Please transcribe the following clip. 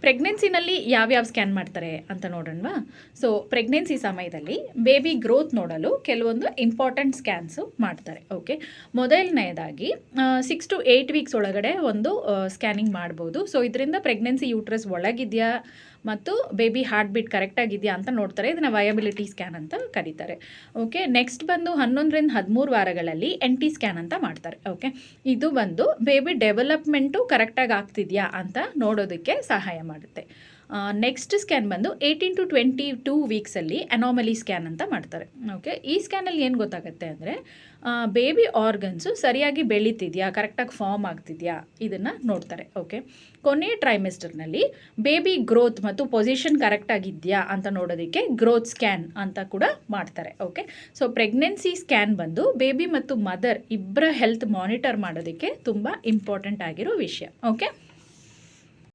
ಪ್ರೆಗ್ನೆನ್ಸಿನಲ್ಲಿ ಯಾವ್ಯಾವ ಸ್ಕ್ಯಾನ್ ಮಾಡ್ತಾರೆ ಅಂತ ನೋಡೋಣವಾ. ಸೊ ಪ್ರೆಗ್ನೆನ್ಸಿ ಸಮಯದಲ್ಲಿ ಬೇಬಿ ಗ್ರೋತ್ ನೋಡಲು ಕೆಲವೊಂದು ಇಂಪಾರ್ಟೆಂಟ್ ಸ್ಕ್ಯಾನ್ಸು ಮಾಡ್ತಾರೆ. ಓಕೆ, ಮೊದಲನೇದಾಗಿ 6 to 8 ವೀಕ್ಸ್ ಒಳಗಡೆ ಒಂದು ಸ್ಕ್ಯಾನಿಂಗ್ ಮಾಡ್ಬೋದು. ಸೊ ಇದರಿಂದ ಪ್ರೆಗ್ನೆನ್ಸಿ ಯೂಟ್ರಸ್ ಒಳಗಿದೆಯಾ ಮತ್ತು ಬೇಬಿ ಹಾರ್ಟ್ ಬೀಟ್ ಕರೆಕ್ಟಾಗಿದೆಯಾ ಅಂತ ನೋಡ್ತಾರೆ. ಇದನ್ನು ವಯಬಿಲಿಟಿ ಸ್ಕ್ಯಾನ್ ಅಂತ ಕರೀತಾರೆ. ಓಕೆ, ನೆಕ್ಸ್ಟ್ ಬಂದು 11ರಿಂದ 13 ವಾರಗಳಲ್ಲಿ NT ಸ್ಕ್ಯಾನ್ ಅಂತ ಮಾಡ್ತಾರೆ. ಓಕೆ, ಇದು ಬಂದು ಬೇಬಿ ಡೆವಲಪ್ಮೆಂಟು ಕರೆಕ್ಟಾಗಿ ಆಗ್ತಿದೆಯಾ ಅಂತ ನೋಡೋದಕ್ಕೆ ಸಹಾಯ ಮಾಡುತ್ತೆ. ನೆಕ್ಸ್ಟ್ ಸ್ಕ್ಯಾನ್ ಬಂದು 18 to 22 ವೀಕ್ಸಲ್ಲಿ ಅನಾಮಲಿ ಸ್ಕ್ಯಾನ್ ಅಂತ ಮಾಡ್ತಾರೆ. ಓಕೆ, ಈ ಸ್ಕ್ಯಾನಲ್ಲಿ ಏನು ಗೊತ್ತಾಗುತ್ತೆ ಅಂದರೆ ಬೇಬಿ ಆರ್ಗನ್ಸು ಸರಿಯಾಗಿ ಬೆಳೀತಿದೆಯಾ, ಕರೆಕ್ಟಾಗಿ ಫಾರ್ಮ್ ಆಗ್ತಿದೆಯಾ ಇದನ್ನು ನೋಡ್ತಾರೆ. ಓಕೆ, ಕೊನೆಯ ಟ್ರೈಮೆಸ್ಟರ್ನಲ್ಲಿ ಬೇಬಿ ಗ್ರೋತ್ ಮತ್ತು ಪೊಸಿಷನ್ ಕರೆಕ್ಟಾಗಿದೆಯಾ ಅಂತ ನೋಡೋದಕ್ಕೆ ಗ್ರೋತ್ ಸ್ಕ್ಯಾನ್ ಅಂತ ಕೂಡ ಮಾಡ್ತಾರೆ. ಓಕೆ, ಸೊ ಪ್ರೆಗ್ನೆನ್ಸಿ ಸ್ಕ್ಯಾನ್ ಬಂದು ಬೇಬಿ ಮತ್ತು ಮದರ್ ಇಬ್ಬರ ಹೆಲ್ತ್ ಮಾನಿಟರ್ ಮಾಡೋದಕ್ಕೆ ತುಂಬ ಇಂಪಾರ್ಟೆಂಟ್ ಆಗಿರೋ ವಿಷಯ. ಓಕೆ.